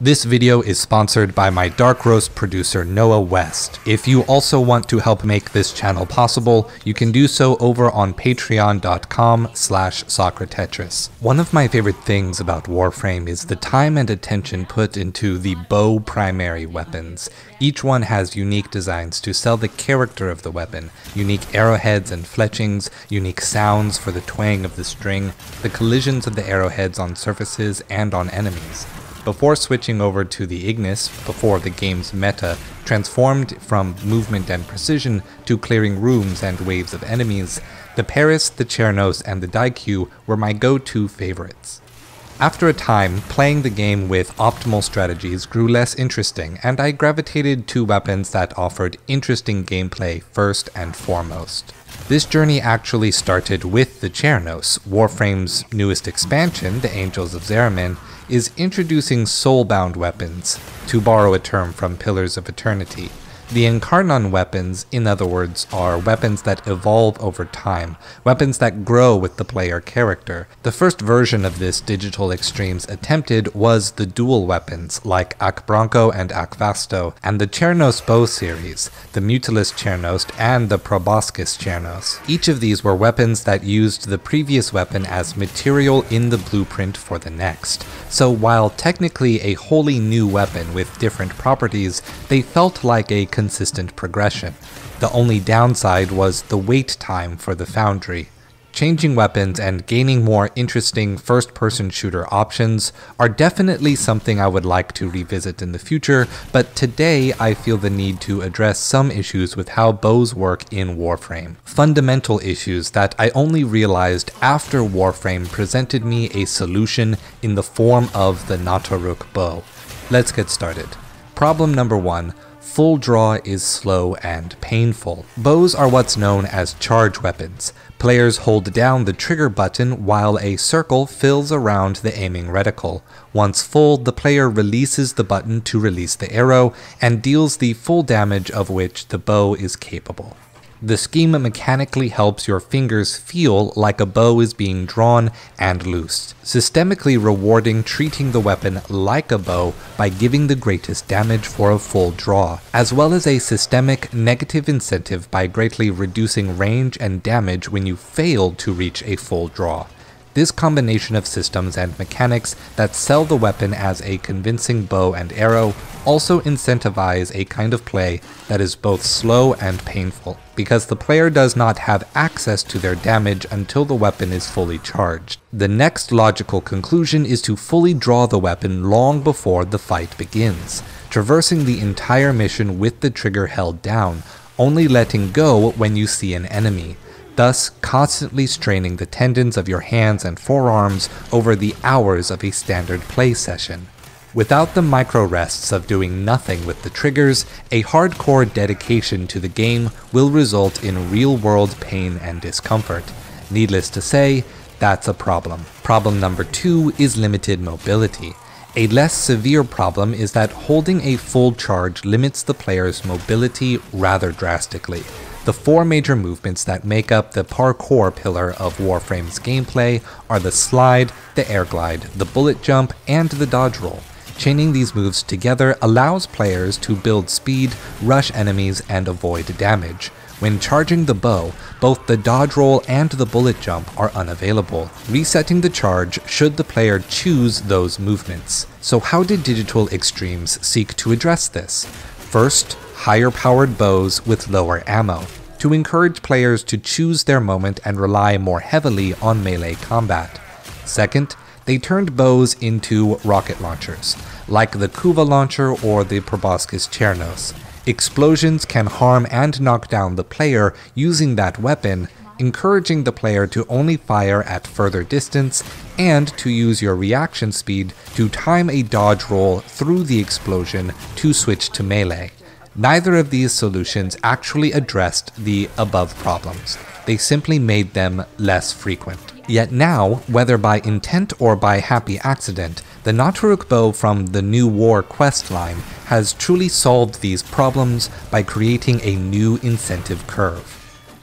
This video is sponsored by my Dark Roast producer Noah West. If you also want to help make this channel possible, you can do so over on patreon.com/SocraTetris. One of my favorite things about Warframe is the time and attention put into the bow primary weapons. Each one has unique designs to sell the character of the weapon, unique arrowheads and fletchings, unique sounds for the twang of the string, the collisions of the arrowheads on surfaces and on enemies. Before switching over to the Ignis, before the game's meta transformed from movement and precision to clearing rooms and waves of enemies, the Paris, the Chernos, and the Daikyu were my go-to favorites. After a time, playing the game with optimal strategies grew less interesting, and I gravitated to weapons that offered interesting gameplay first and foremost. This journey actually started with the Chernos. Warframe's newest expansion, the Angels of Zariman, is introducing soulbound weapons, to borrow a term from Pillars of Eternity. The Incarnon weapons, in other words, are weapons that evolve over time, weapons that grow with the player character. The first version of this digital extremes attempted was the dual weapons, like Ak Bronco and Ak Vasto, and the Chernos bow series, the Mutilus Chernos and the Proboscis Chernos. Each of these were weapons that used the previous weapon as material in the blueprint for the next. So while technically a wholly new weapon with different properties, they felt like a consistent progression. The only downside was the wait time for the Foundry. Changing weapons and gaining more interesting first-person shooter options are definitely something I would like to revisit in the future, but today I feel the need to address some issues with how bows work in Warframe. Fundamental issues that I only realized after Warframe presented me a solution in the form of the NATARUK bow. Let's get started. Problem number 1. Full draw is slow and painful. Bows are what's known as charge weapons. Players hold down the trigger button while a circle fills around the aiming reticle. Once full, the player releases the button to release the arrow and deals the full damage of which the bow is capable. The scheme mechanically helps your fingers feel like a bow is being drawn and loosed, systemically rewarding treating the weapon like a bow by giving the greatest damage for a full draw, as well as a systemic negative incentive by greatly reducing range and damage when you fail to reach a full draw. This combination of systems and mechanics that sell the weapon as a convincing bow and arrow also incentivize a kind of play that is both slow and painful, because the player does not have access to their damage until the weapon is fully charged. The next logical conclusion is to fully draw the weapon long before the fight begins, traversing the entire mission with the trigger held down, only letting go when you see an enemy, thus constantly straining the tendons of your hands and forearms over the hours of a standard play session. Without the micro rests of doing nothing with the triggers, a hardcore dedication to the game will result in real-world pain and discomfort. Needless to say, that's a problem. Problem number 2 is limited mobility. A less severe problem is that holding a full charge limits the player's mobility rather drastically. The 4 major movements that make up the parkour pillar of Warframe's gameplay are the slide, the air glide, the bullet jump, and the dodge roll. Chaining these moves together allows players to build speed, rush enemies, and avoid damage. When charging the bow, both the dodge roll and the bullet jump are unavailable, resetting the charge should the player choose those movements. So how did Digital Extremes seek to address this? First, higher powered bows with lower ammo, to encourage players to choose their moment and rely more heavily on melee combat. Second, they turned bows into rocket launchers, like the Kuva launcher or the Proboscis Chernos. Explosions can harm and knock down the player using that weapon, encouraging the player to only fire at further distance and to use your reaction speed to time a dodge roll through the explosion to switch to melee. Neither of these solutions actually addressed the above problems. They simply made them less frequent. Yet now, whether by intent or by happy accident, the NATARUK bow from the New War quest line has truly solved these problems by creating a new incentive curve.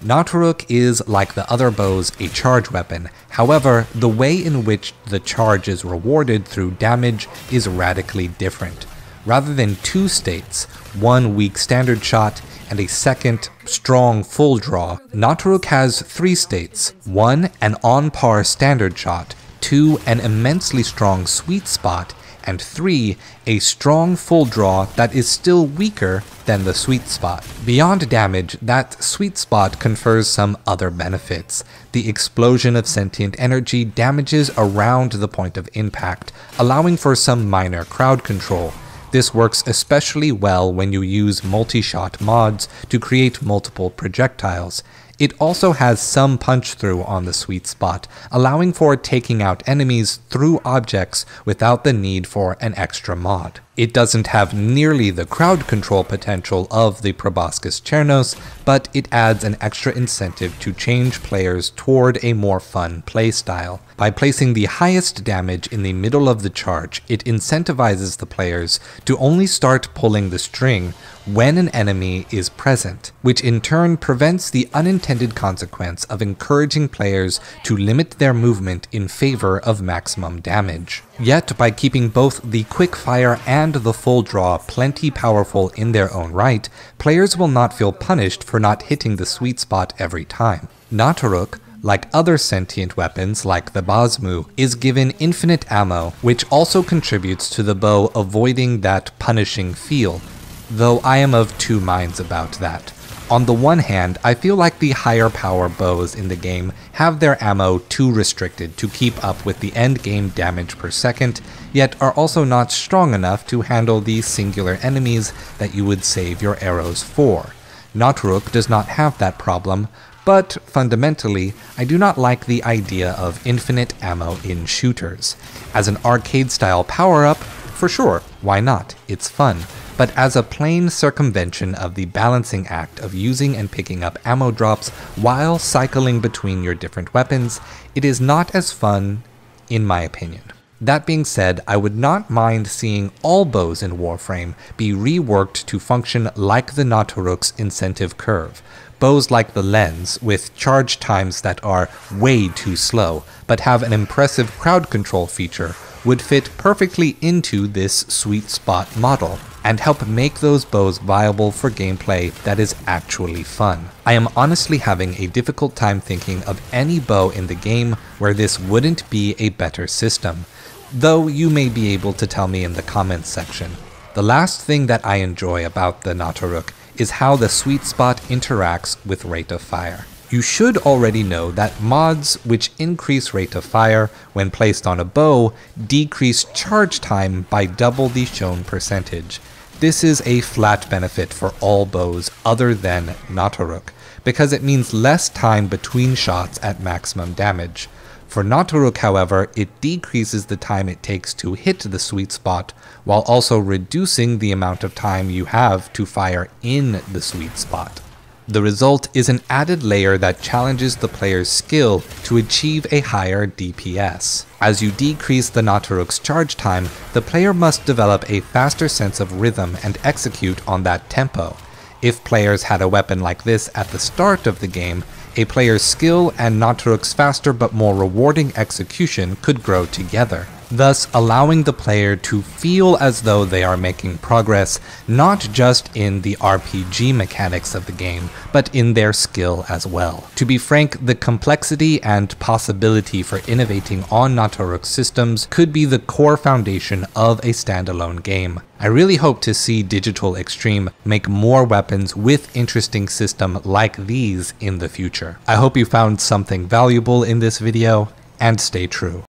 NATARUK is, like the other bows, a charge weapon. However, the way in which the charge is rewarded through damage is radically different. Rather than two states, one weak standard shot and a second strong full draw, NATARUK has three states. One, an on-par standard shot, two, an immensely strong sweet spot, and three, a strong full draw that is still weaker than the sweet spot. Beyond damage, that sweet spot confers some other benefits. The explosion of sentient energy damages around the point of impact, allowing for some minor crowd control. This works especially well when you use multi-shot mods to create multiple projectiles. It also has some punch-through on the sweet spot, allowing for taking out enemies through objects without the need for an extra mod. It doesn't have nearly the crowd control potential of the Proboscis Chernos, but it adds an extra incentive to change players toward a more fun playstyle. By placing the highest damage in the middle of the charge, it incentivizes the players to only start pulling the string when an enemy is present, which in turn prevents the unintended consequence of encouraging players to limit their movement in favor of maximum damage. Yet, by keeping both the quick fire and the full draw plenty powerful in their own right, players will not feel punished for not hitting the sweet spot every time. NATARUK, like other sentient weapons like the Bazmu, is given infinite ammo, which also contributes to the bow avoiding that punishing feel, though I am of two minds about that. On the one hand, I feel like the higher power bows in the game have their ammo too restricted to keep up with the end game damage per second, yet are also not strong enough to handle the singular enemies that you would save your arrows for. NATARUK does not have that problem, but fundamentally, I do not like the idea of infinite ammo in shooters. As an arcade-style power-up, for sure, why not? It's fun. But as a plain circumvention of the balancing act of using and picking up ammo drops while cycling between your different weapons, it is not as fun, in my opinion. That being said, I would not mind seeing all bows in Warframe be reworked to function like the NATARUK's incentive curve. Bows like the Lens, with charge times that are way too slow, but have an impressive crowd control feature, would fit perfectly into this sweet spot model, and help make those bows viable for gameplay that is actually fun. I am honestly having a difficult time thinking of any bow in the game where this wouldn't be a better system, though you may be able to tell me in the comments section. The last thing that I enjoy about the NATARUK is how the sweet spot interacts with rate of fire. You should already know that mods which increase rate of fire when placed on a bow decrease charge time by double the shown percentage. This is a flat benefit for all bows other than NATARUK, because it means less time between shots at maximum damage. For NATARUK, however, it decreases the time it takes to hit the sweet spot, while also reducing the amount of time you have to fire in the sweet spot. The result is an added layer that challenges the player's skill to achieve a higher DPS. As you decrease the NATARUK's charge time, the player must develop a faster sense of rhythm and execute on that tempo. If players had a weapon like this at the start of the game, a player's skill and NATARUK's faster but more rewarding execution could grow together, thus allowing the player to feel as though they are making progress, not just in the RPG mechanics of the game, but in their skill as well. To be frank, the complexity and possibility for innovating on NATARUK systems could be the core foundation of a standalone game. I really hope to see Digital Extreme make more weapons with interesting systems like these in the future. I hope you found something valuable in this video, and stay true.